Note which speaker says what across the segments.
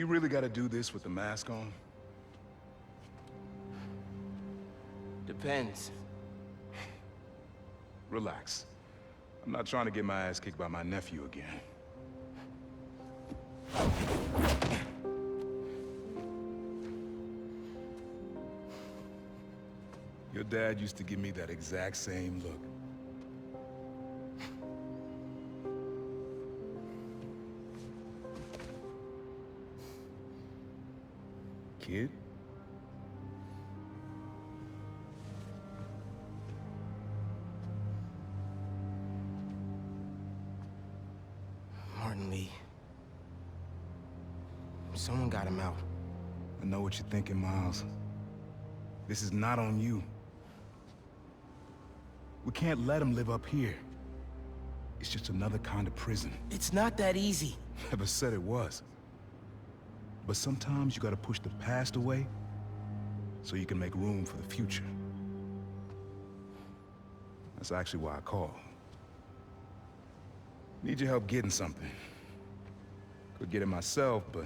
Speaker 1: We really gotta do this with the mask on?
Speaker 2: Depends.
Speaker 1: Relax. I'm not trying to get my ass kicked by my nephew again. Your dad used to give me that exact same look. Kid?
Speaker 2: Martin Lee. Someone got him out.
Speaker 1: I know what you're thinking, Miles. This is not on you. We can't let him live up here. It's just another kind of prison.
Speaker 2: It's not that easy.
Speaker 1: Never said it was. But sometimes you gotta push the past away so you can make room for the future. That's actually why I called. Need your help getting something. Could get it myself, but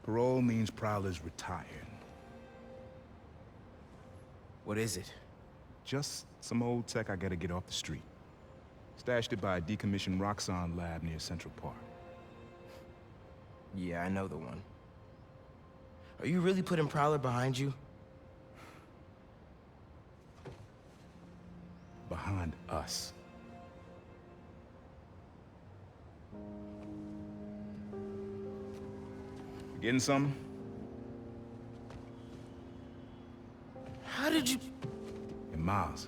Speaker 1: parole means Prowler's retired.
Speaker 2: What is it?
Speaker 1: Just some old tech I gotta get off the street. Stashed it by a decommissioned Roxxon lab near Central Park.
Speaker 2: Yeah, I know the one. Are you really putting Prowler behind you?
Speaker 1: Behind us. You getting something?
Speaker 2: How did you...
Speaker 1: And Miles,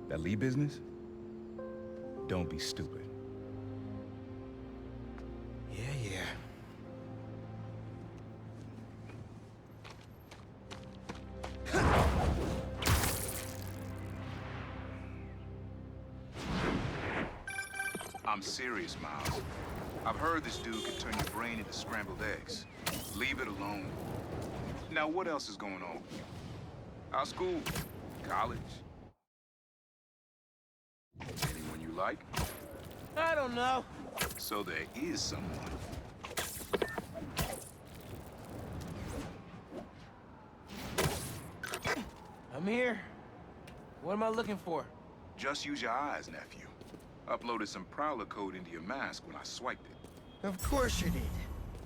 Speaker 1: that Lee business? Don't be stupid.
Speaker 2: Yeah.
Speaker 1: I'm serious, Miles. I've heard this dude can turn your brain into scrambled eggs. Leave it alone. Now, what else is going on with you? Our school? College? Anyone you like?
Speaker 2: I don't know.
Speaker 1: So there is someone.
Speaker 2: I'm here. What am I looking for?
Speaker 1: Just use your eyes, nephew. Uploaded some Prowler code into your mask when I swiped it.
Speaker 2: Of course you did.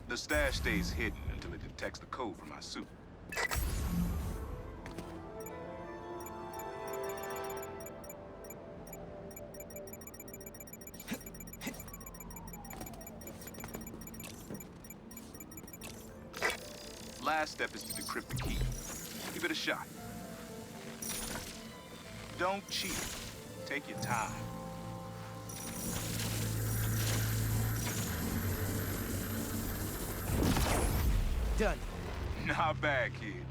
Speaker 1: The stash stays hidden until it detects the code from my suit. Last step is to decrypt the key. Give it a shot. Don't cheat. Take your time.
Speaker 2: Done.
Speaker 1: Not bad, kid.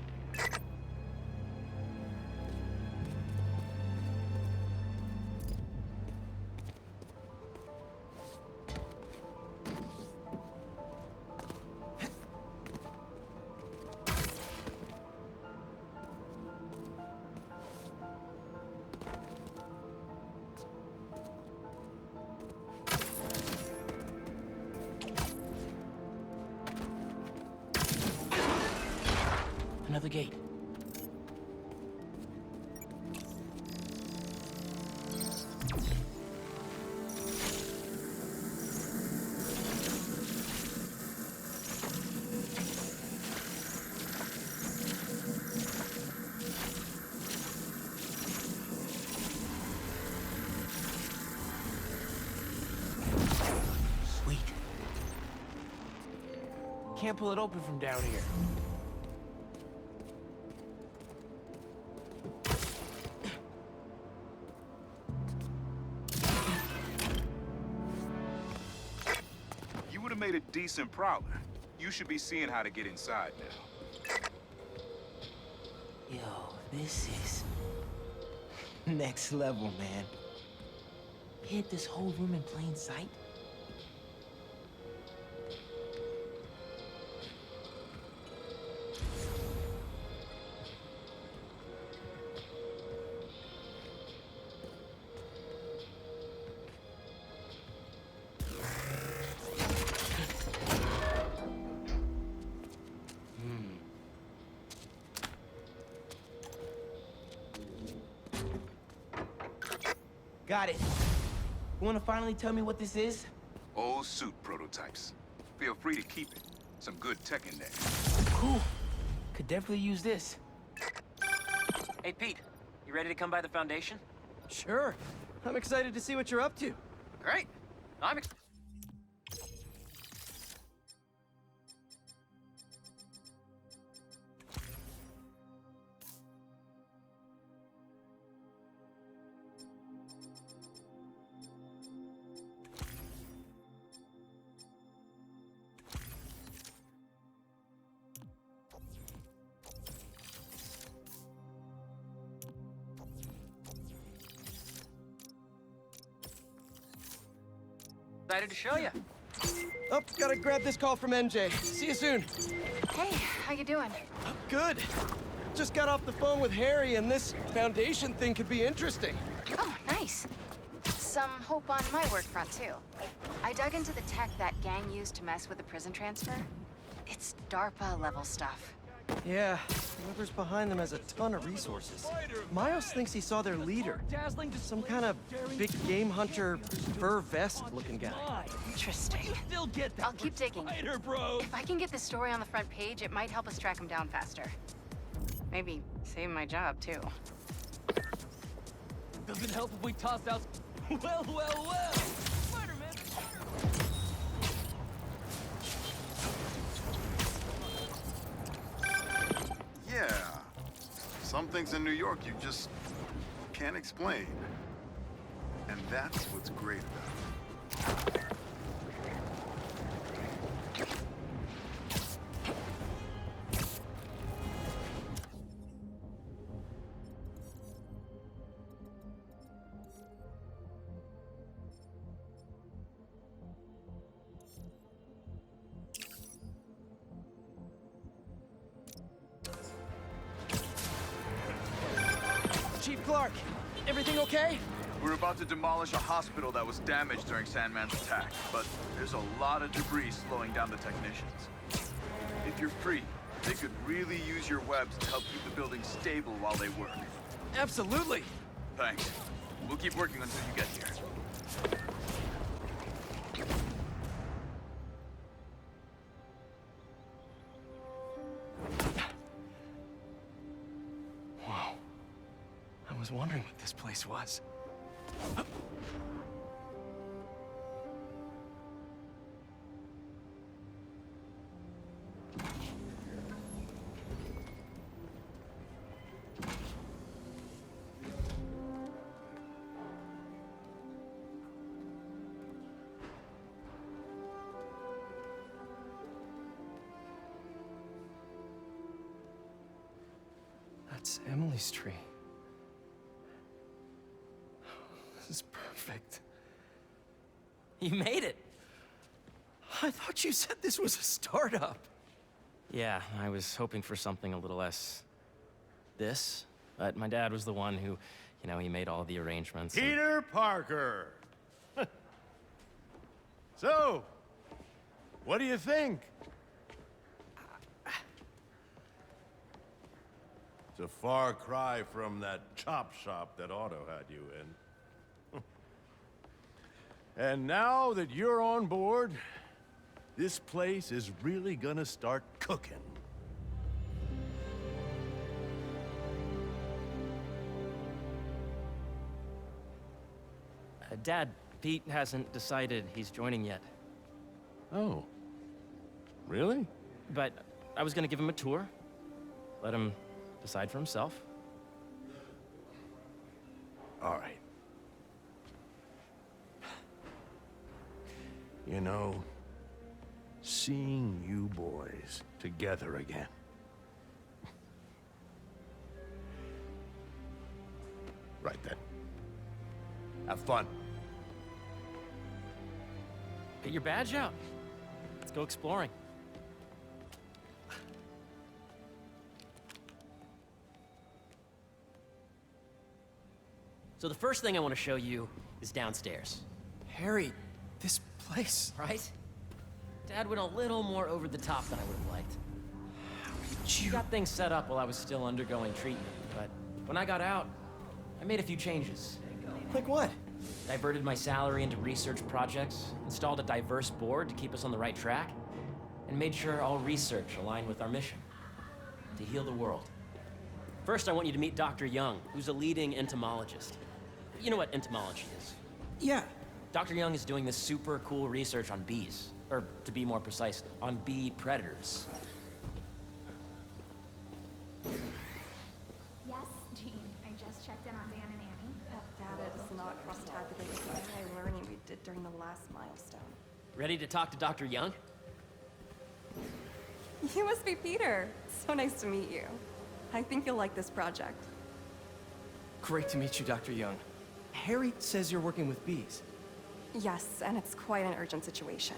Speaker 2: Another gate. Sweet. Can't pull it open from down here.
Speaker 1: Made a decent Prowler. You should be seeing how to get inside now.
Speaker 2: Yo, this is next level, man. Hid this whole room in plain sight? Got it. You wanna finally tell me what this is?
Speaker 1: Old suit prototypes. Feel free to keep it. Some good tech in there.
Speaker 2: Cool. Could definitely use this.
Speaker 3: Hey, Pete, you ready to come by the Foundation?
Speaker 4: Sure. I'm excited to see what you're up to.
Speaker 3: Great. I'm ex- excited to show you.
Speaker 4: Oh, gotta grab this call from MJ. See you soon.
Speaker 5: Hey, how you doing?
Speaker 4: Good. Just got off the phone with Harry, and this Foundation thing could be interesting.
Speaker 5: Oh, nice. Some hope on my work front, too. I dug into the tech that gang used to mess with the prison transfer. It's DARPA-level stuff.
Speaker 4: Yeah, whoever's behind them has a ton of resources. Miles thinks he saw their leader. Some kind of big game hunter, fur vest-looking guy.
Speaker 5: Interesting. I'll keep digging. If I can get this story on the front page, it might help us track him down faster. Maybe save my job, too.
Speaker 6: Does it help if we toss out... Well! Spider-Man!
Speaker 7: Yeah. Some things in New York you just can't explain. And that's what's great about it.
Speaker 4: Chief Clark, everything okay?
Speaker 8: We're about to demolish a hospital that was damaged during Sandman's attack, but there's a lot of debris slowing down the technicians. If you're free, they could really use your webs to help keep the building stable while they work.
Speaker 4: Absolutely.
Speaker 8: Thanks. We'll keep working until you get here.
Speaker 4: Wow. I was wondering what this place was. That's Emily's tree. This is perfect.
Speaker 3: You made it.
Speaker 4: I thought you said this was a startup.
Speaker 3: Yeah, I was hoping for something a little less... this. But my dad was the one who, he made all the arrangements. and-
Speaker 9: Peter Parker. So, what do you think? It's a far cry from that chop shop that Otto had you in. And now that you're on board, this place is really gonna start cooking.
Speaker 3: Dad, Pete hasn't decided he's joining yet.
Speaker 9: Oh. Really?
Speaker 3: But I was gonna give him a tour. Let him decide for himself.
Speaker 9: All right. You know, seeing you boys together again. Right then. Have fun.
Speaker 3: Get your badge out. Let's go exploring. So the first thing I want to show you is downstairs,
Speaker 4: Harry, this place.
Speaker 3: right? Dad went a little more over the top than I would have liked. He got things set up while I was still undergoing treatment, but when I got out, I made a few changes.
Speaker 4: Like what?
Speaker 3: Diverted my salary into research projects, installed a diverse board to keep us on the right track, and made sure all research aligned with our mission, to heal the world. First, I want you to meet Dr. Young, who's a leading entomologist. You know what entomology is?
Speaker 4: Yeah.
Speaker 3: Dr. Young is doing this super cool research on bees, or to be more precise, on bee predators.
Speaker 10: Yes, Jean. I just checked in on Dan and Annie.
Speaker 11: That data does not cross-tabulate with the AI learning we did during the last milestone.
Speaker 3: Ready to talk to Dr. Young?
Speaker 11: You must be Peter. So nice to meet you. I think you'll like this project.
Speaker 4: Great to meet you, Dr. Young. Harry says you're working with bees.
Speaker 11: Yes, and it's quite an urgent situation.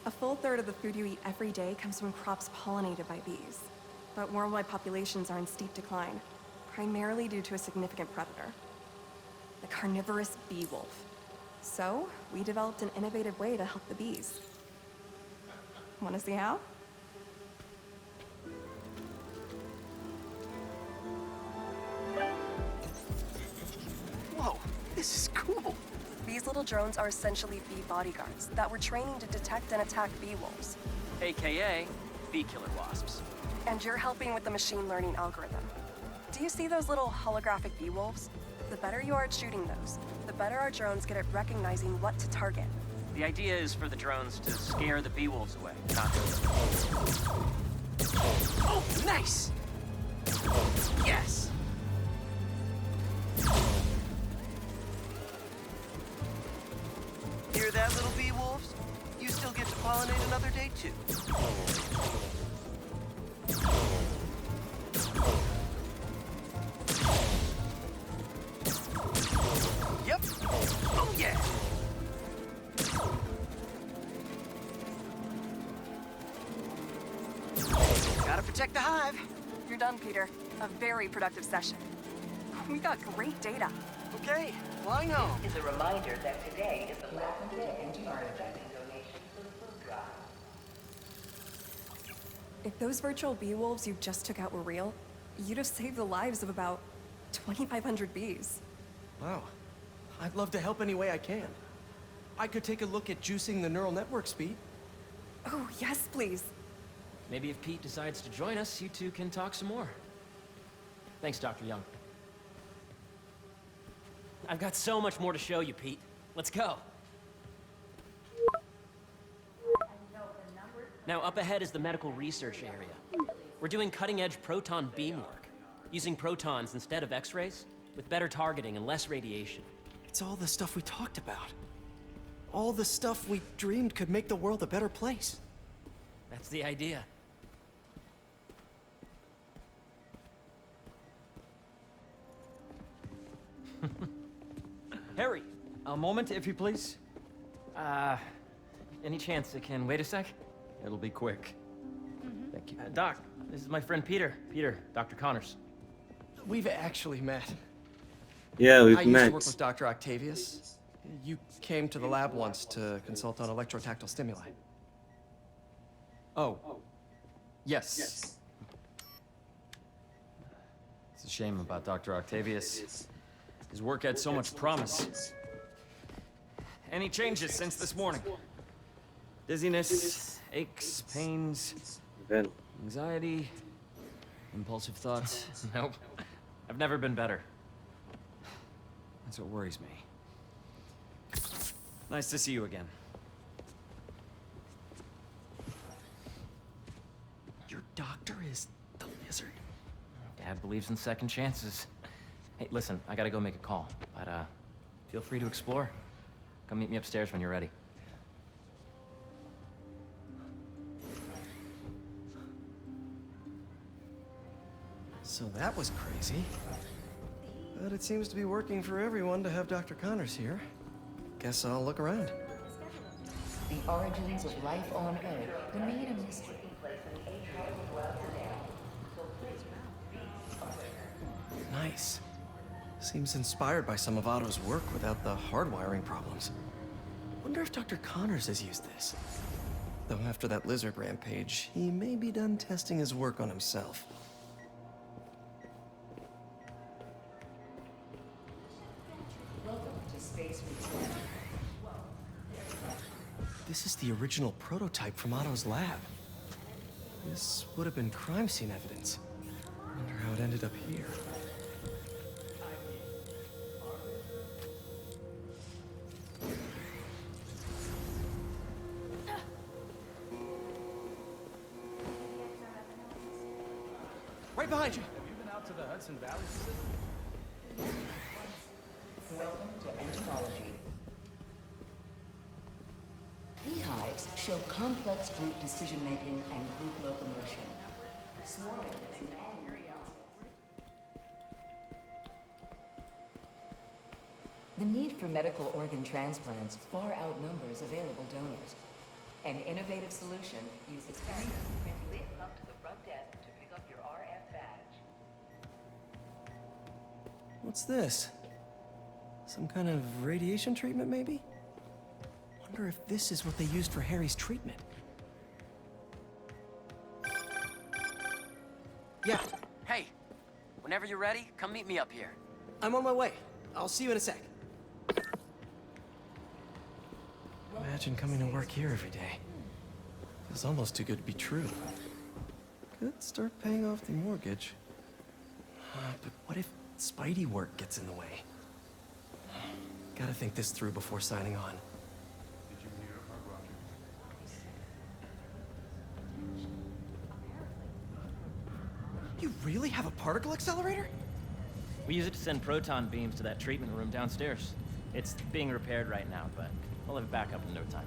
Speaker 11: A full third of the food you eat every day comes from crops pollinated by bees. But worldwide populations are in steep decline, primarily due to a significant predator, the carnivorous bee wolf. So, we developed an innovative way to help the bees. Want to see how?
Speaker 4: Whoa, this is cool.
Speaker 11: These little drones are essentially bee bodyguards that we're training to detect and attack bee wolves.
Speaker 3: AKA bee killer wasps.
Speaker 11: And you're helping with the machine learning algorithm. Do you see those little holographic bee wolves? The better you are at shooting those, the better our drones get at recognizing what to target.
Speaker 3: The idea is for the drones to scare the bee wolves away, not
Speaker 2: Oh, nice! Yes! Hear that, little bee wolves? You still get to pollinate another day, too. Yep. Oh, yeah! Gotta protect the hive.
Speaker 11: You're done, Peter. A very productive session. We got great data.
Speaker 2: Okay, flying home.
Speaker 12: Is a reminder that today is the last day in March accepting donations for the food drive.
Speaker 11: If those virtual bee wolves you just took out were real, you'd have saved the lives of about 2,500 bees.
Speaker 4: Wow. I'd love to help any way I can. I could take a look at juicing the neural network speed.
Speaker 11: Oh, yes, please.
Speaker 3: Maybe if Pete decides to join us, you two can talk some more. Thanks, Dr. Young. I've got so much more to show you, Pete. Let's go. Now, up ahead is the medical research area. We're doing cutting-edge proton beam work, using protons instead of X-rays, with better targeting and less radiation.
Speaker 4: It's all the stuff we talked about. All the stuff we dreamed could make the world a better place.
Speaker 3: That's the idea. Harry!
Speaker 6: A moment, if you please.
Speaker 3: Any chance it can wait a sec?
Speaker 6: It'll be quick. Thank you.
Speaker 3: Doc, this is my friend Peter. Peter, Dr. Connors.
Speaker 4: We've actually met.
Speaker 13: Yeah, we've
Speaker 4: I used
Speaker 13: met.
Speaker 4: to work with Dr. Octavius. You came to the lab once to consult on electrotactile stimuli.
Speaker 6: Oh. Yes. It's a shame about Dr. Octavius. His work had so much promise. Any changes since this morning? Dizziness, aches, pains,
Speaker 13: Well,
Speaker 6: anxiety, impulsive thoughts.
Speaker 3: Nope. I've never been better.
Speaker 6: That's what worries me. Nice to see you again.
Speaker 4: Your doctor is the lizard.
Speaker 3: Dad believes in second chances. Hey, listen, I gotta go make a call, but feel free to explore. Come meet me upstairs when you're ready.
Speaker 4: So that was crazy. But it seems to be working for everyone to have Dr. Connors here. Guess I'll look around.
Speaker 12: The origins of life on Earth remain a mystery.
Speaker 4: Nice. Seems inspired by some of Otto's work without the hardwiring problems. Wonder if Dr. Connors has used this. Though after that lizard rampage, he may be done testing his work on himself.
Speaker 12: Space return.
Speaker 4: This is the original prototype from Otto's lab. This would have been crime scene evidence. Wonder how it ended up here. Right behind you.
Speaker 14: Have you been out to the Hudson Valley facility?
Speaker 12: Welcome to entomology. Beehives show complex group decision-making and group locomotion. Swarming is an The need for medical organ transplants far outnumbers available donors. An innovative solution uses carriers to print you in up to the front desk to pick up your RF badge.
Speaker 4: What's this? Some kind of radiation treatment, maybe? Wonder if this is what they used for Harry's treatment. Yeah,
Speaker 3: Hey, whenever you're ready, come meet me up here.
Speaker 4: I'm on my way. I'll see you in a sec. Imagine coming to work here every day. Feels almost too good to be true. Could start paying off the mortgage. But what if Spidey work gets in the way? Gotta think this through before signing on. You really have a particle accelerator?
Speaker 3: We use it to send proton beams to that treatment room downstairs. It's being repaired right now, but we'll have it back up in no time.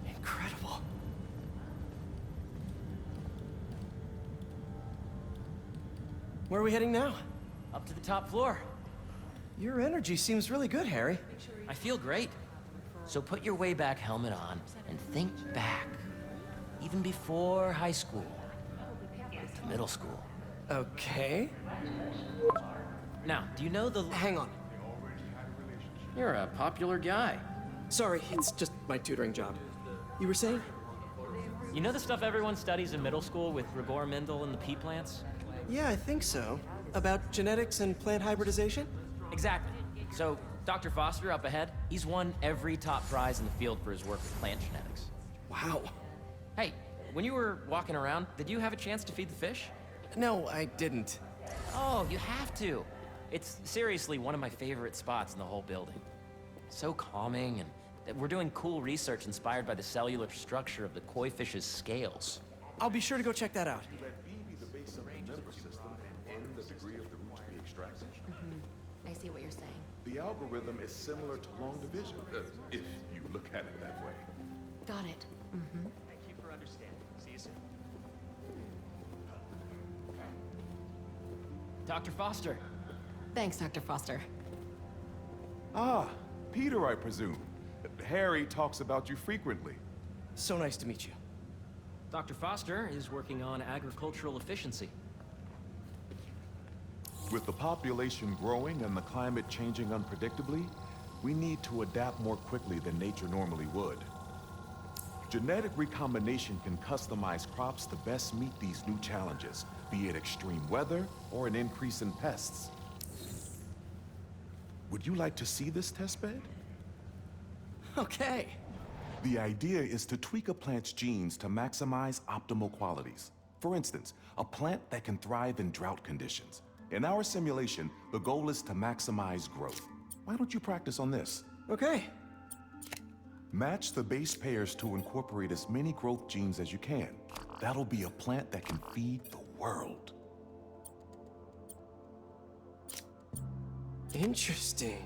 Speaker 4: Incredible. Where are we heading now?
Speaker 3: Up to the top floor.
Speaker 4: Your energy seems really good, Harry.
Speaker 3: I feel great. So put your way back helmet on and think back. Even before high school. To middle school.
Speaker 4: Okay.
Speaker 3: Now, do you know the...
Speaker 4: Hang on.
Speaker 3: You're a popular guy.
Speaker 4: Sorry, it's just my tutoring job. You were saying?
Speaker 3: You know the stuff everyone studies in middle school with Rigor Mendel and the pea plants?
Speaker 4: Yeah, I think so. About genetics and plant hybridization?
Speaker 3: Exactly. So, Dr. Foster up ahead, he's won every top prize in the field for his work with plant genetics.
Speaker 4: Wow.
Speaker 3: Hey, when you were walking around, did you have a chance to feed the fish?
Speaker 4: No, I didn't.
Speaker 3: Oh, you have to. It's seriously one of my favorite spots in the whole building. So calming, and we're doing cool research inspired by the cellular structure of the koi fish's scales.
Speaker 4: I'll be sure to go check that out.
Speaker 15: Let B be the base of the member system and the degree of the root to be extracted.
Speaker 5: I see what you're saying.
Speaker 15: The algorithm is similar to long division, if you look at it that way.
Speaker 5: Got it.
Speaker 14: Thank you for understanding. See you soon.
Speaker 3: Dr. Foster.
Speaker 5: Thanks, Dr. Foster.
Speaker 15: Ah, Peter, I presume. Harry talks about you frequently.
Speaker 4: So nice to meet you.
Speaker 3: Dr. Foster is working on agricultural efficiency.
Speaker 15: With the population growing and the climate changing unpredictably, we need to adapt more quickly than nature normally would. Genetic recombination can customize crops to best meet these new challenges, be it extreme weather or an increase in pests. Would you like to see this testbed?
Speaker 4: Okay.
Speaker 15: The idea is to tweak a plant's genes to maximize optimal qualities. For instance, a plant that can thrive in drought conditions. In our simulation, the goal is to maximize growth. Why don't you practice on this?
Speaker 4: Okay.
Speaker 15: Match the base pairs to incorporate as many growth genes as you can. That'll be a plant that can feed the world.
Speaker 4: Interesting.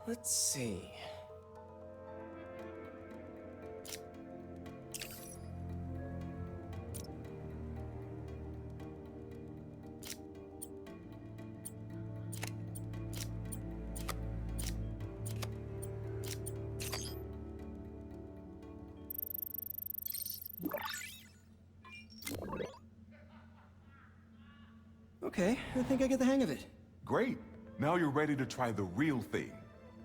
Speaker 4: Let's see. Okay, I think I get the hang of it.
Speaker 15: Great. Now you're ready to try the real thing.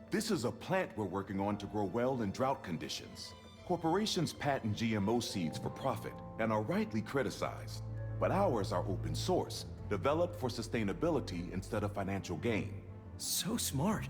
Speaker 15: This is a plant we're working on to grow well in drought conditions. Corporations patent GMO seeds for profit and are rightly criticized. But ours are open source, developed for sustainability instead of financial gain.
Speaker 4: So smart.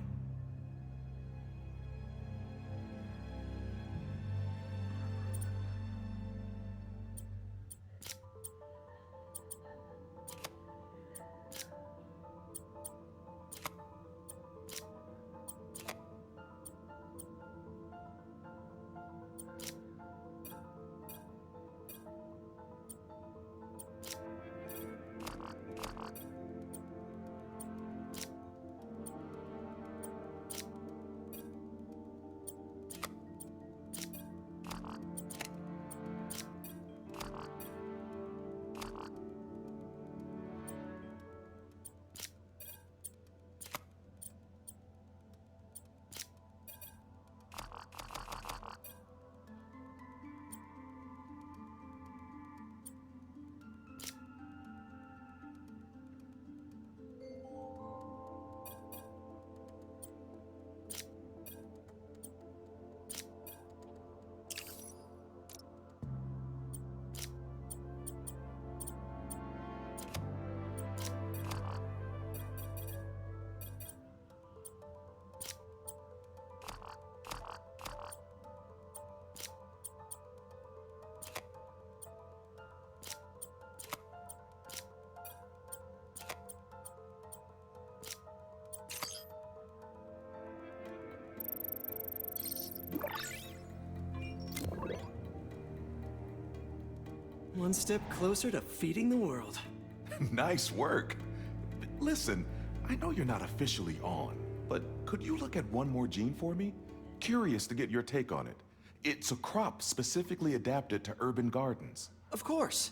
Speaker 4: One step closer to feeding the world.
Speaker 15: Nice work. Listen, I know you're not officially on, but could you look at one more gene for me? Curious to get your take on it. It's a crop specifically adapted to urban gardens.
Speaker 4: Of course.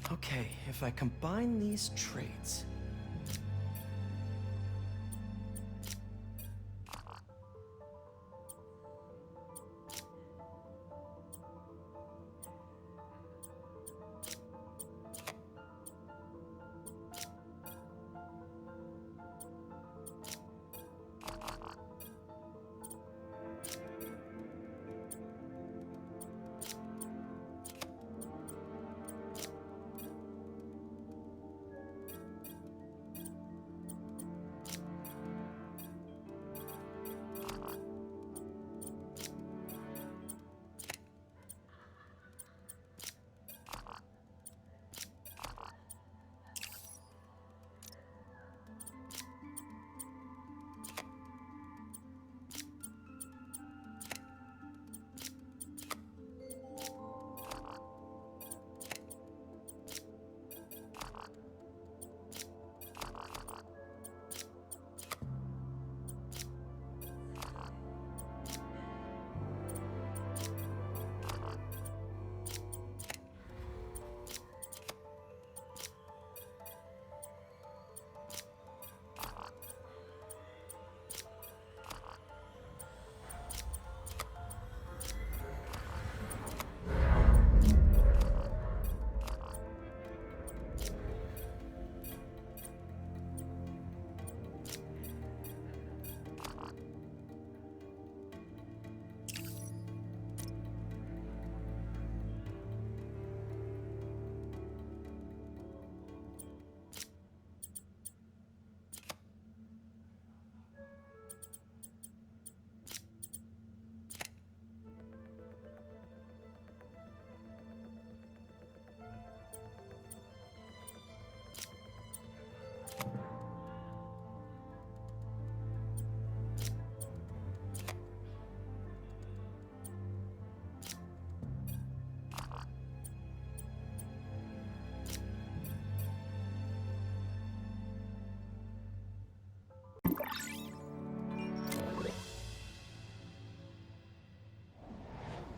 Speaker 4: Okay, if I combine these traits...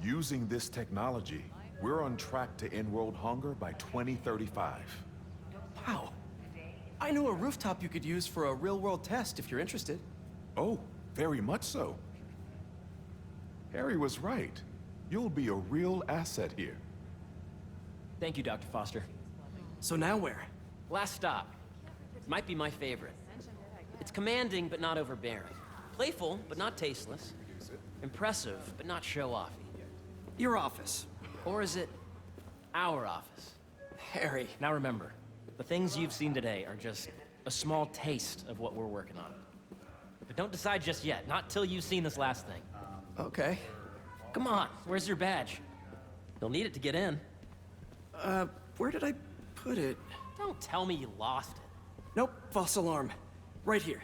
Speaker 15: Using this technology, We're on track to end world hunger by 2035.
Speaker 4: Wow. I know a rooftop you could use for a real-world test if you're interested.
Speaker 15: Oh, very much so. Harry was right. You'll be a real asset here.
Speaker 3: Thank you, Dr. Foster.
Speaker 4: So now where?
Speaker 3: Last stop. Might be my favorite. It's commanding, but not overbearing. Playful, but not tasteless. Impressive, but not show-offy.
Speaker 4: Your office.
Speaker 3: Or is it our office?
Speaker 4: Harry.
Speaker 3: Now remember, the things you've seen today are just a small taste of what we're working on. But don't decide just yet, not till you've seen this last thing.
Speaker 4: Okay.
Speaker 3: Come on, where's your badge? You'll need it to get in.
Speaker 4: Where did I put it?
Speaker 3: Don't tell me you lost it.
Speaker 4: Nope, false alarm. Right here.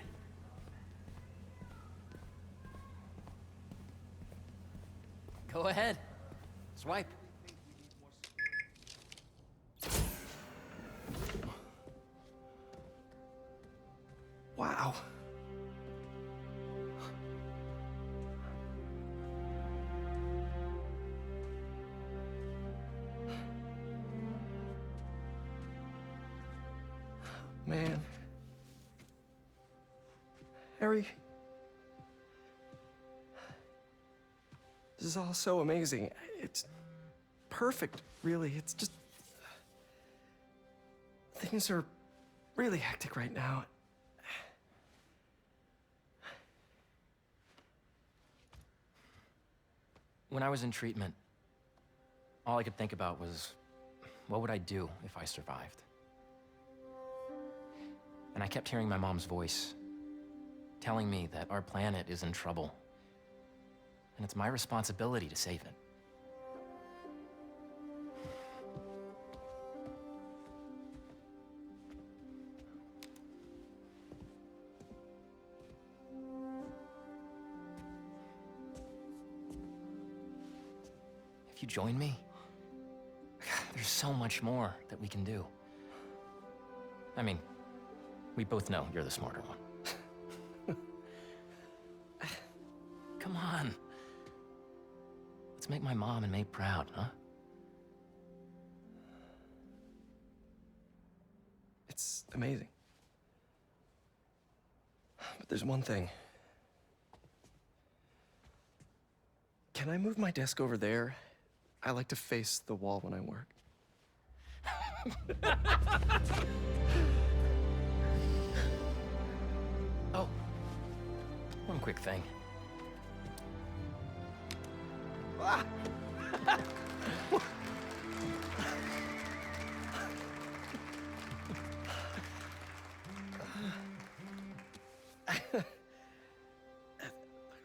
Speaker 3: Go ahead. Swipe.
Speaker 4: Wow. Man. Harry. This is all so amazing. It's perfect, really. It's just... Things are really hectic right now.
Speaker 3: When I was in treatment, all I could think about was, what would I do if I survived? And I kept hearing my mom's voice, telling me that our planet is in trouble, and it's my responsibility to save it. If you join me, there's so much more that we can do. I mean, we both know you're the smarter one. Come on. Let's make my mom and May proud, huh?
Speaker 4: It's amazing. But there's one thing. Can I move my desk over there? I like to face the wall when I work.
Speaker 3: Oh, one quick thing.
Speaker 4: Ah!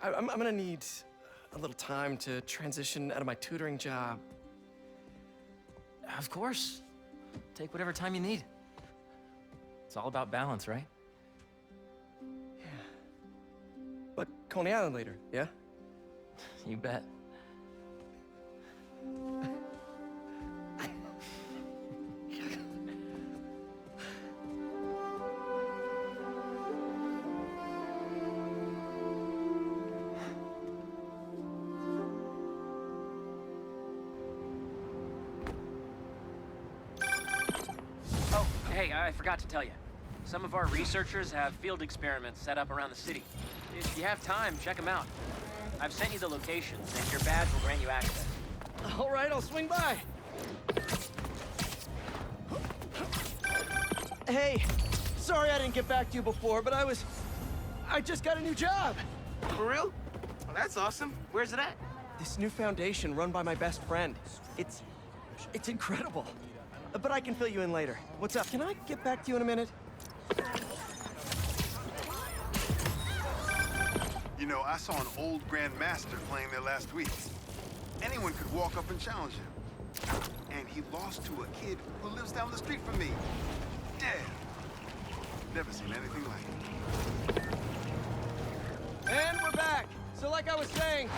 Speaker 4: I'm gonna need a little time to transition out of my tutoring job.
Speaker 3: Of course. Take whatever time you need. It's all about balance, right?
Speaker 4: Yeah. But Coney Island later, yeah?
Speaker 3: You bet. Oh, hey, I forgot to tell you. Some of our researchers have field experiments set up around the city. If you have time, check them out. I've sent you the locations, and your badge will grant you access.
Speaker 4: All right, I'll swing by. Hey, sorry I didn't get back to you before, but I just got a new job.
Speaker 2: For real? Well, that's awesome. Where's it at?
Speaker 4: This new foundation run by my best friend. It's incredible. But I can fill you in later. What's up? Can I get back to you in a minute?
Speaker 7: You know, I saw an old Grand Master playing there last week. Anyone could walk up and challenge him. And he lost to a kid who lives down the street from me. Dead. Never seen anything like it.
Speaker 4: And we're back. So like I was saying,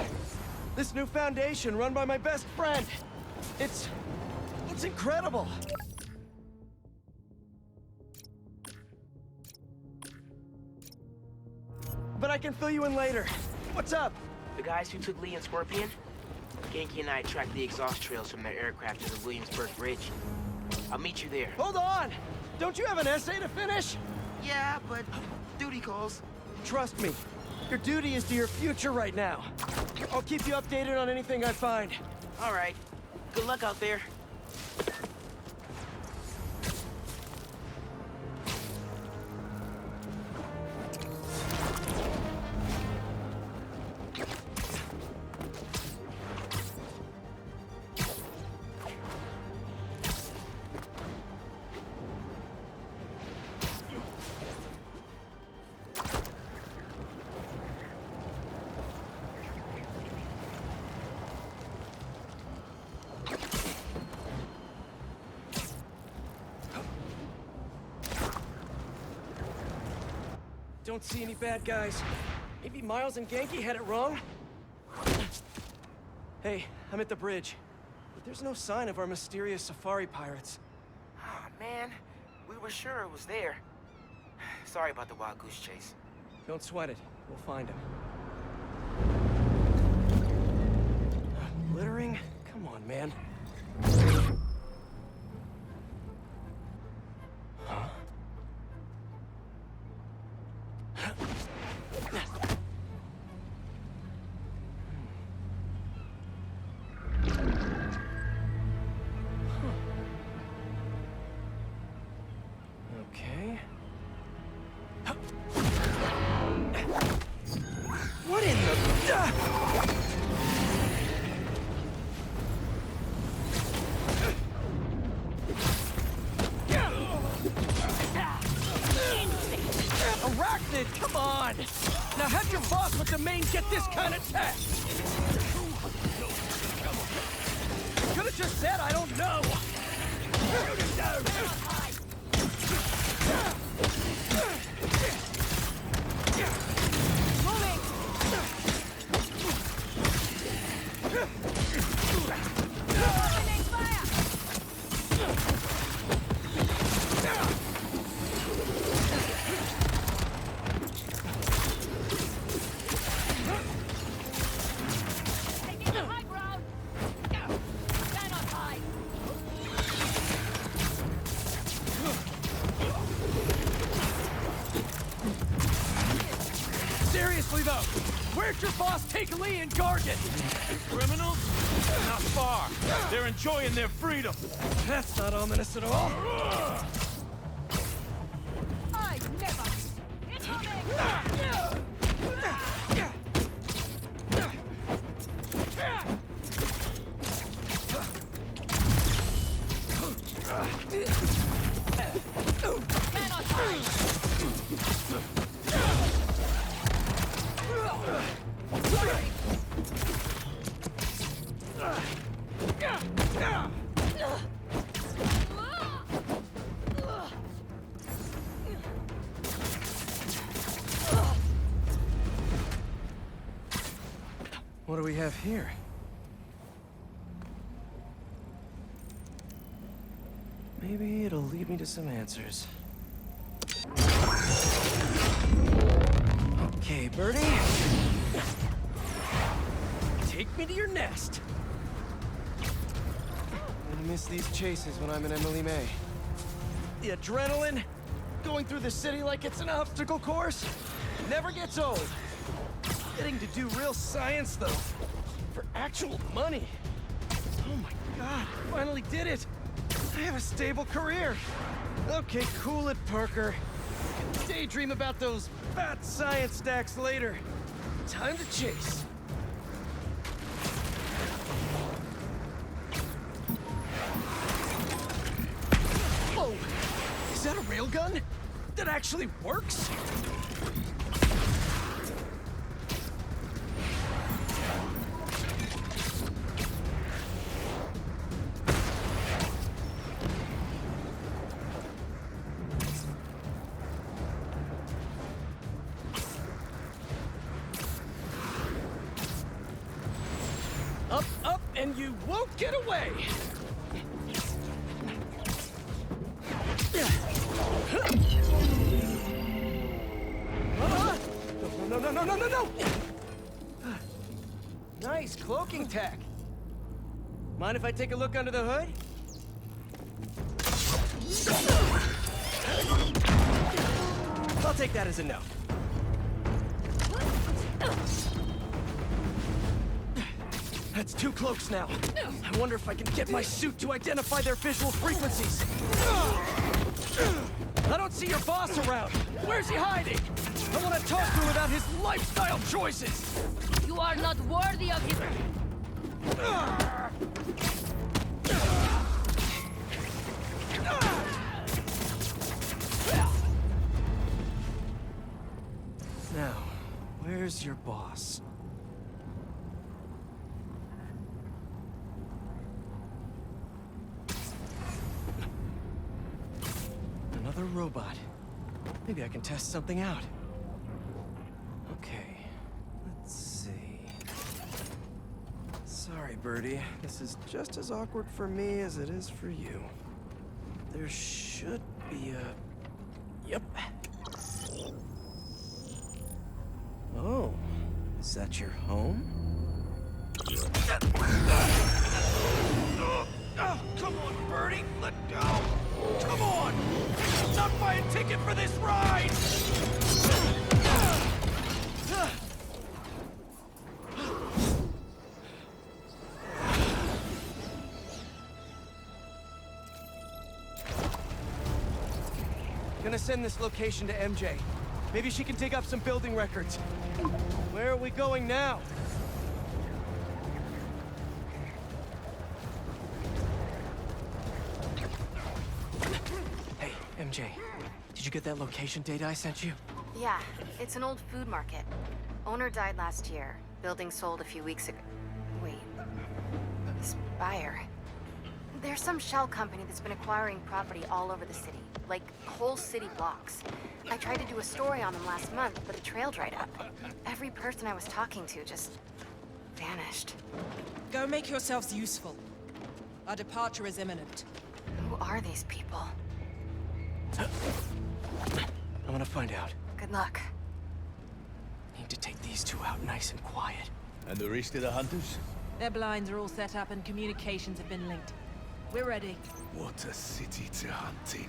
Speaker 4: this new foundation run by my best friend. It's incredible. But I can fill you in later. What's up?
Speaker 2: The guys who took Lee and Scorpion? Genki and I tracked the exhaust trails from their aircraft to the Williamsburg Bridge. I'll meet you there.
Speaker 4: Hold on! Don't you have an essay to finish?
Speaker 2: Yeah, but duty calls.
Speaker 4: Trust me, your duty is to your future right now. I'll keep you updated on anything I find.
Speaker 2: All right. Good luck out there.
Speaker 4: Don't see any bad guys. Maybe Miles and Genki had it wrong? Hey, I'm at the bridge. But there's no sign of our mysterious safari pirates.
Speaker 2: Oh, man. We were sure it was there. Sorry about the wild goose chase.
Speaker 4: Don't sweat it. We'll find him. Littering? Come on, man. Huh? Okay. What in the... Arachnid, come on! Now have your boss with the main get this kind of tech! Could've just said I don't know! Seriously though, where'd your boss take Lee and Gargan?
Speaker 9: Criminals? Not far. They're enjoying their freedom.
Speaker 4: That's not ominous at all.
Speaker 10: I never. Incoming! Cannot hide!
Speaker 4: What do we have here? Maybe it'll lead me to some answers. Okay, Birdie. Take me to your nest. I'm gonna miss these chases when I'm in Emily May. The adrenaline, going through the city like it's an obstacle course, never gets old. Getting to do real science, though, for actual money. Oh my God, I finally did it. I have a stable career. Okay, cool it, Parker. I can daydream about those fat science stacks later. Time to chase. Whoa! Is that a railgun? That actually works? Up, up, and you won't get away! No! Nice cloaking tech.
Speaker 2: Mind if I take a look under the hood? I'll take that as a no. That's 2 cloaks now. I wonder if I can get my suit to identify their visual frequencies. I don't see your boss around. Where's he hiding? I want to talk to him about his lifestyle choices.
Speaker 10: You are not worthy of his...
Speaker 2: Now, where's your boss? Another robot. Maybe I can test something out. Okay, let's see. Sorry, Birdie. This is just as awkward for me as it is for you. There should be a... Yep. Oh, is that your home? Oh, come on, Birdie! Let go! Come on! Not buy a ticket for this ride! Gonna send this location to MJ. Maybe she can dig up some building records. Where are we going now? Hey, MJ. Did you get that location data I sent you?
Speaker 5: Yeah, it's an old food market. Owner died last year. Building sold a few weeks ago. Wait. Spire. There's some shell company that's been acquiring property all over the city. Like, whole city blocks. I tried to do a story on them last month, but the trail dried up. Every person I was talking to just... vanished.
Speaker 10: Go make yourselves useful. Our departure is imminent.
Speaker 5: Who are these people?
Speaker 2: I want to find out.
Speaker 5: Good luck.
Speaker 2: Need to take these 2 out nice and quiet.
Speaker 16: And the rest of the hunters?
Speaker 10: Their blinds are all set up and communications have been linked. We're ready.
Speaker 16: What a city to hunt in.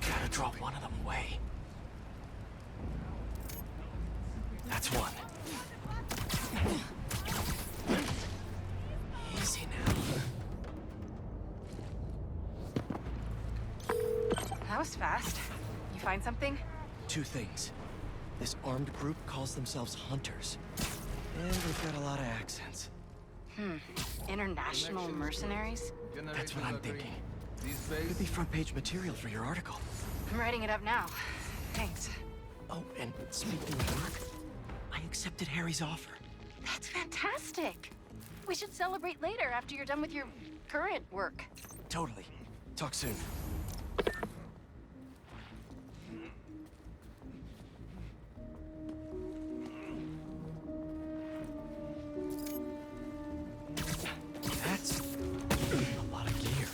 Speaker 2: Gotta draw one of them away. That's one. Easy now.
Speaker 5: That was fast. You find something?
Speaker 2: 2 things. This armed group calls themselves Hunters. And they've got a lot of accents.
Speaker 5: International mercenaries?
Speaker 2: That's what I'm thinking. Could be front-page material for your article.
Speaker 5: I'm writing it up now. Thanks.
Speaker 2: Oh, and speaking of work, I accepted Harry's offer.
Speaker 5: That's fantastic. We should celebrate later after you're done with your current work.
Speaker 2: Totally. Talk soon. That's a lot of gear.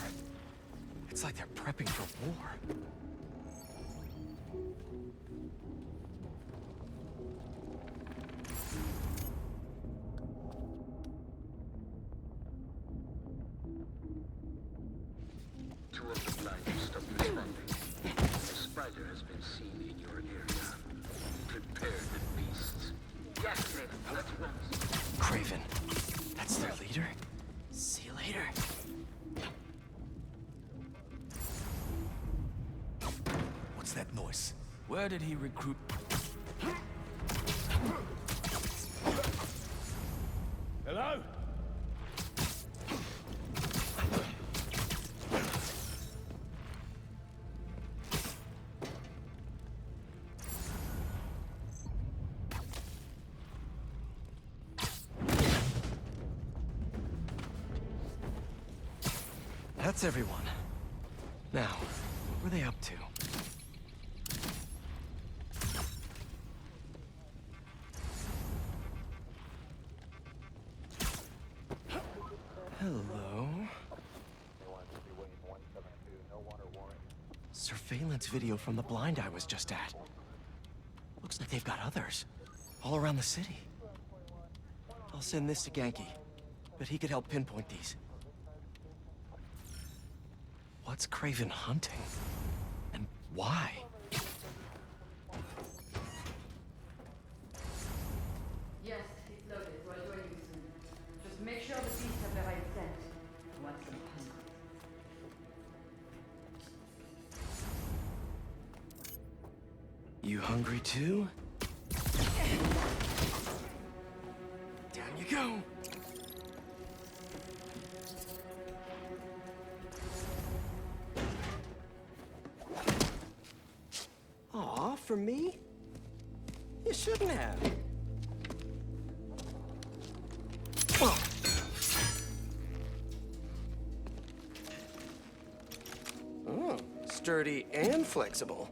Speaker 2: It's like they're prepping for war.
Speaker 17: Two of the blinders stopped responding. A spider has been seen in your area. Prepare the beasts. Yes, Kraven, that's once.
Speaker 2: Kraven. That's their leader? See you later.
Speaker 16: What's that noise?
Speaker 6: Where did he recruit?
Speaker 9: Hello?
Speaker 2: That's everyone. Now, what were they up to? Hello? Surveillance video from the blind I was just at. Looks like they've got others. All around the city. I'll send this to Genki, but he could help pinpoint these. What's Kraven hunting? And why?
Speaker 18: Yes, it's loaded. Right away, you soon. Just make sure the beasts have the right scent. Want some hunt.
Speaker 2: You hungry too? Down you go. Aw, for me? You shouldn't have. Oh. Oh, sturdy and flexible.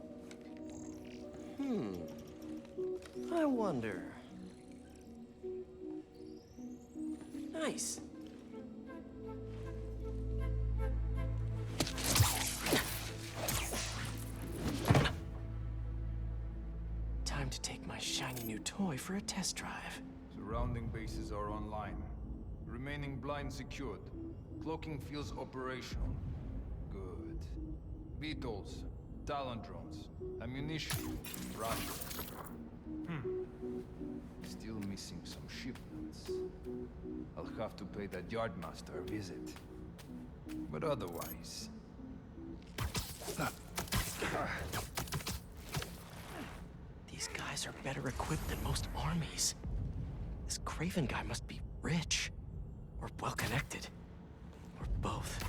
Speaker 2: I wonder. Nice. Time to take my shiny new toy for a test drive.
Speaker 19: Surrounding bases are online. Remaining blind secured. Cloaking fields operational. Good. Beetles, Talon drones, ammunition, rations. Still missing some shipments. I'll have to pay that yardmaster a visit. But otherwise...
Speaker 2: These guys are better equipped than most armies. This Kraven guy must be rich. Or well-connected. Or both.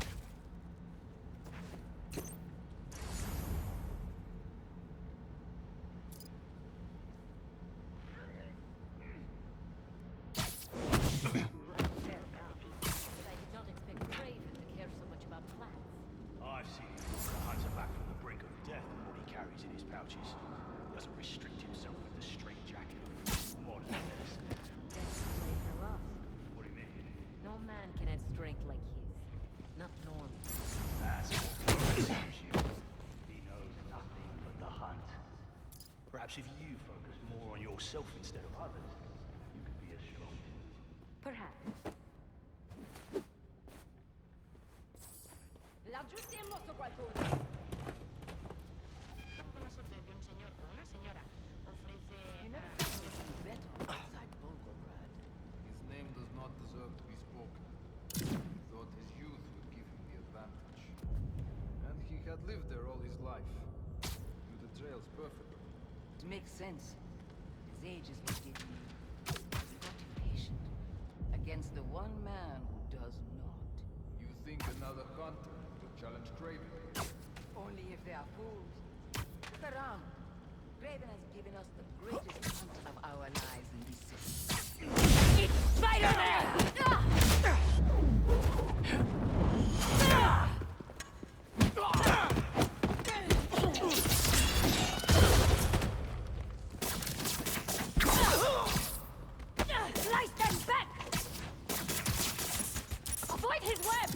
Speaker 16: I've seen him walk a hunter back from the brink of death with what he carries in his pouches. He doesn't restrict himself with the straitjacket of modern affairs. What do you mean?
Speaker 12: No man can have strength like his. Not normal.
Speaker 16: That's what consumes you. He knows nothing but the hunt. Perhaps if you focus more on yourself instead of others, you could be as strong.
Speaker 12: Perhaps. L'aggiustiamo su qualcuno.
Speaker 19: His name does not deserve to be spoken. He thought his youth would give him the advantage. And he had lived there all his life. Knew the trails perfectly.
Speaker 12: It makes sense. His age is what did him. He got impatient. Against the one man who does not.
Speaker 19: You think another hunter would challenge Kraven?
Speaker 12: Only if they are fools. Look around. Kraven has given us the greatest hunt of our lives in this city. It's Spider-Man! Slice them back! Avoid his web!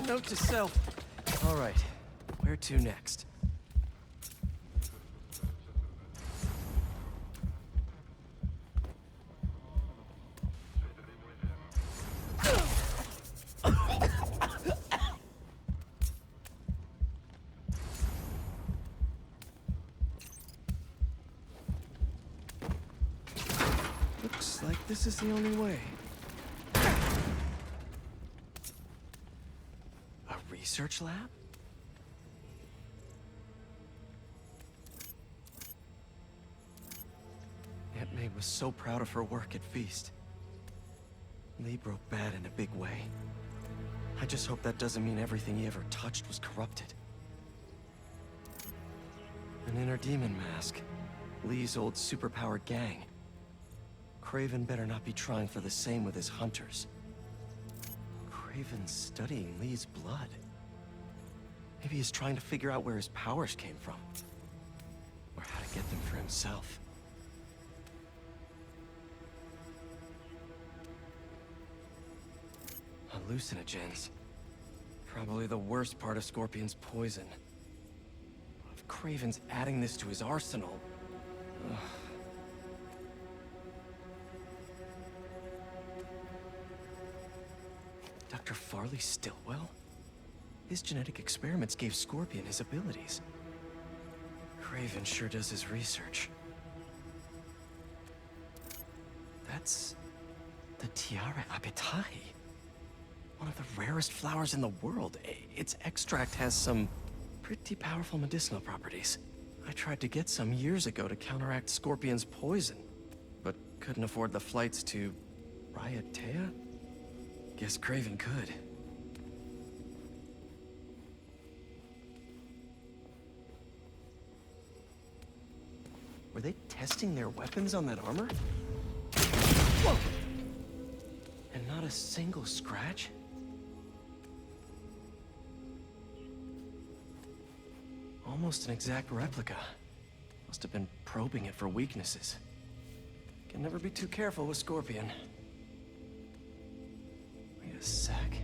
Speaker 2: Note to self. All right, where to next? Looks like this is the only way. A research lab? Aunt May was so proud of her work at Feast. Lee broke bad in a big way. I just hope that doesn't mean everything he ever touched was corrupted. An inner demon mask. Lee's old superpowered gang. Kraven better not be trying for the same with his hunters. Kraven's studying Lee's blood. Maybe he's trying to figure out where his powers came from. Or how to get them for himself. hallucinogens. Probably the worst part of Scorpion's poison. If Kraven's adding this to his arsenal... Ugh. Dr. Farley Stillwell? His genetic experiments gave Scorpion his abilities. Kraven sure does his research. That's... the Tiara Apetae. One of the rarest flowers in the world. Its extract has some pretty powerful medicinal properties. I tried to get some years ago to counteract Scorpion's poison, but couldn't afford the flights to Raiatea? Guess Kraven could. Were they testing their weapons on that armor? Whoa! And not a single scratch? Almost an exact replica. Must have been probing it for weaknesses. Can never be too careful with Scorpion. Wait a sec.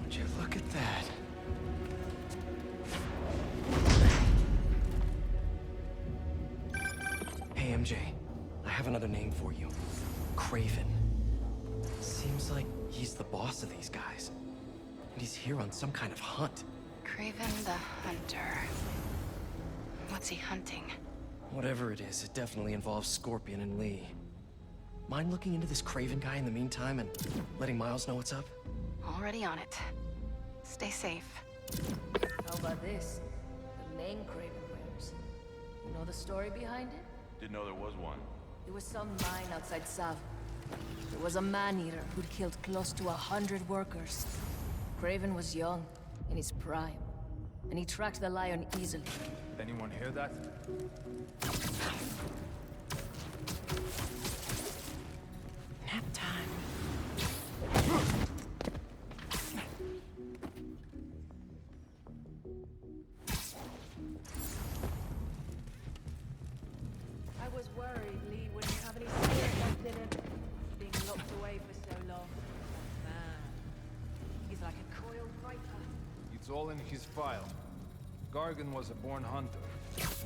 Speaker 2: Would you look at that? Hey, MJ. I have another name for you. Kraven. Seems like he's the boss of these guys. And he's here on some kind of hunt.
Speaker 5: Kraven the Hunter. What's he hunting?
Speaker 2: Whatever it is, it definitely involves Scorpion and Lee. Mind looking into this Kraven guy in the meantime and letting Miles know what's up?
Speaker 5: Already on it. Stay safe.
Speaker 18: How about this? The main Kraven wears. You know the story behind it?
Speaker 20: Didn't know there was one.
Speaker 18: It was some mine outside Sav. There was a man-eater who'd killed close to 100 workers. Kraven was young, in his prime, and he tracked the lion easily.
Speaker 19: Anyone hear that?
Speaker 2: Nap time.
Speaker 18: I was worried Lee wouldn't have any spirit left in him. Being locked away for so long. Man, he's like a coiled viper.
Speaker 19: It's all in his file. Gargan was a born hunter.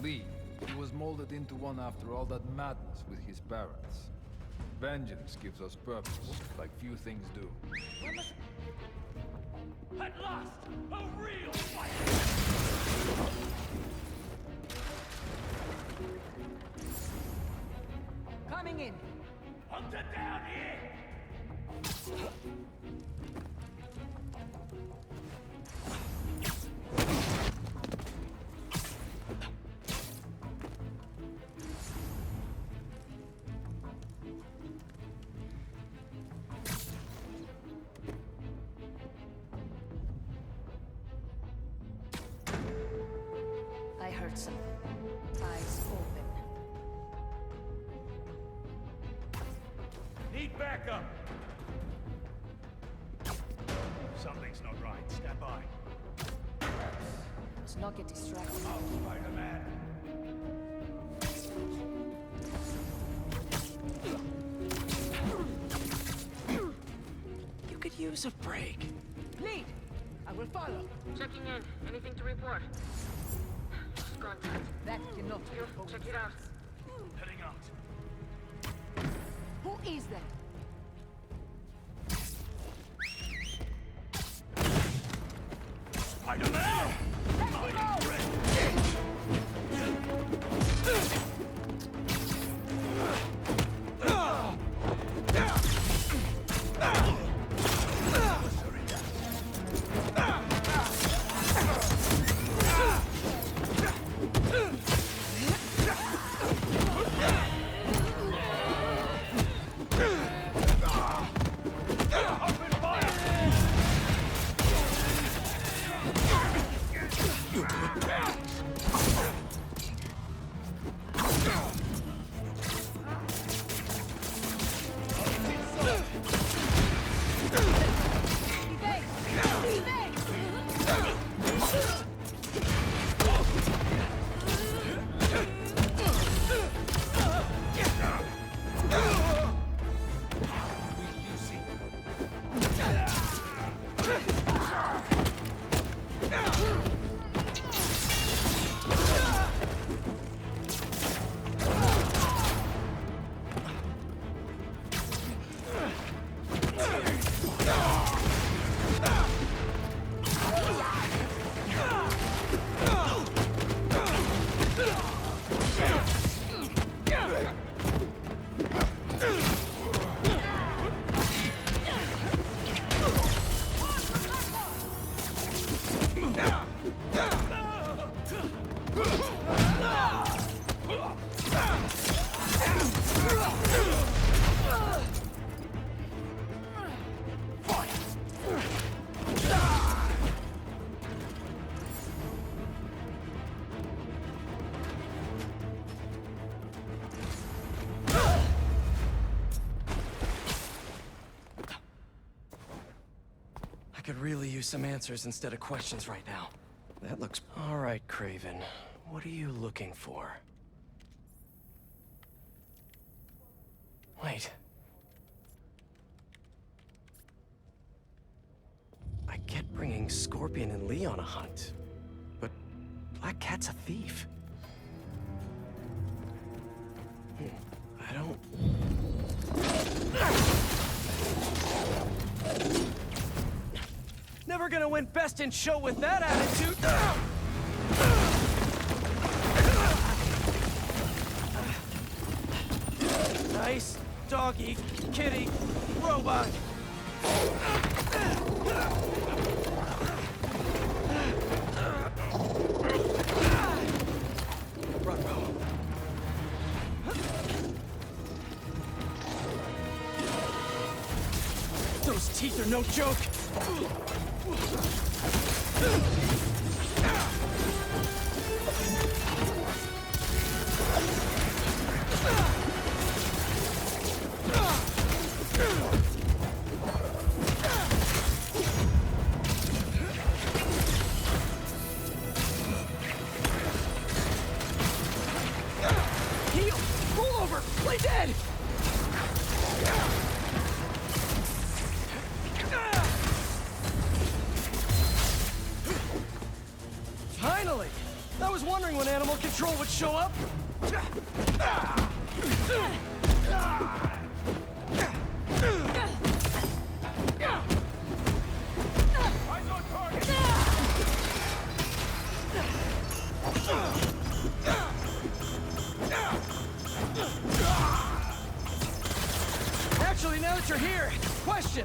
Speaker 19: Lee, he was molded into one after all that madness with his parents. Vengeance gives us purpose, like few things do.
Speaker 16: At last, a real fight!
Speaker 18: Coming in.
Speaker 16: Hunter down here!
Speaker 18: I heard something. Eyes open.
Speaker 16: Need backup! Something's not right. Stand by.
Speaker 18: Let's not get distracted.
Speaker 16: Oh, Spider-Man!
Speaker 2: You could use a break.
Speaker 18: Lead! I will follow.
Speaker 21: Checking in. Anything to report? Contact.
Speaker 18: That cannot be.
Speaker 21: Check it out.
Speaker 16: Heading out.
Speaker 18: Who is that?
Speaker 16: Spider-Man!
Speaker 2: could really use some answers instead of questions right now. That looks... All right, Kraven. What are you looking for? Wait. I get bringing Scorpion and Lee on a hunt, but Black Cat's a thief. I don't... Never gonna win Best in Show with that attitude! Nice doggy, kitty, robot. Run, Ro. Those teeth are no joke. Heal! Roll over! Play dead! Finally! I was wondering when animal control would show up. Eyes on target! Actually, now that you're here, question.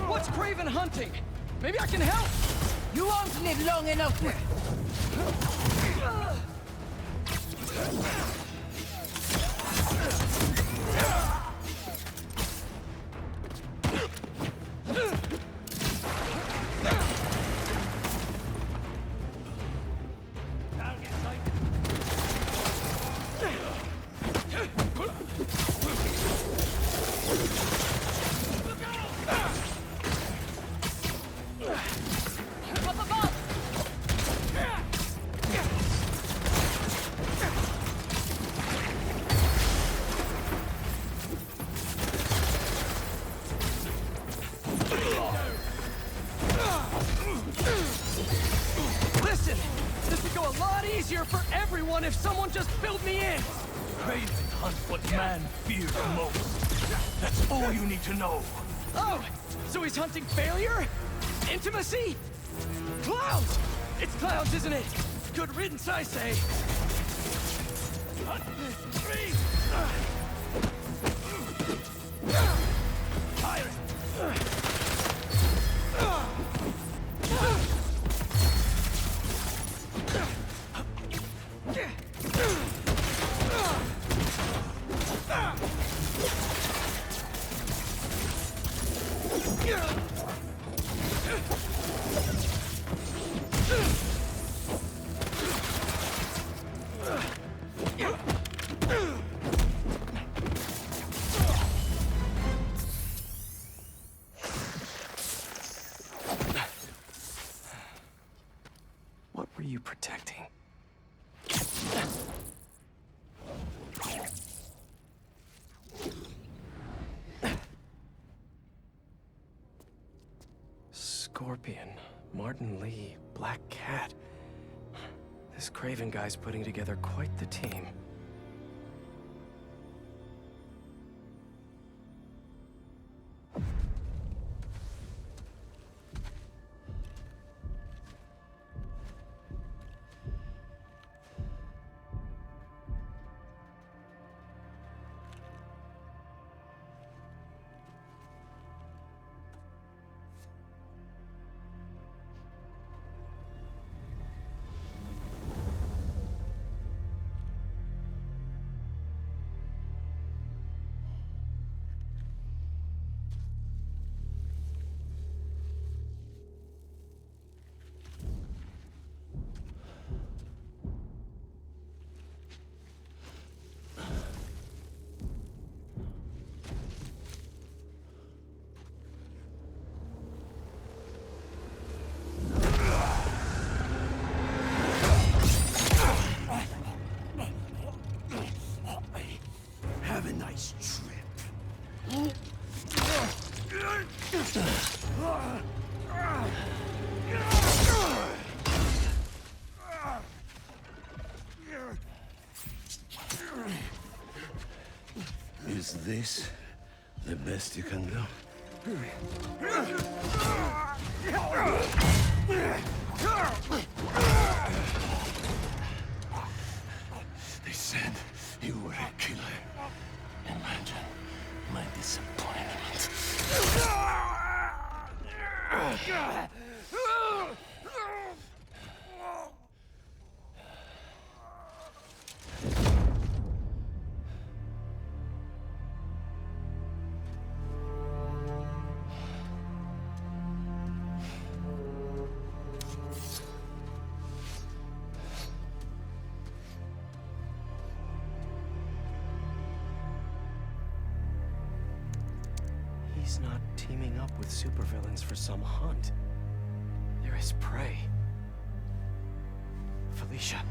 Speaker 2: What's Kraven hunting? Maybe I can help!
Speaker 18: You won't live long enough to...
Speaker 2: Listen! This would go a lot easier for everyone if someone just filled me in!
Speaker 16: Kraven hunts what man fears most. That's all you need to know.
Speaker 2: Oh! So he's hunting failure? Intimacy? Clowns! It's clowns, isn't it? Good riddance, I say. Hunt! Freeze! What were you protecting? Scorpion, Martin Lee, Black Cat. This Kraven guy's putting together quite the team.
Speaker 20: Is this the best you can do? They said you were a killer. Imagine my disappointment.
Speaker 2: He's not teaming up with supervillains for some hunt. They're his prey. Felicia.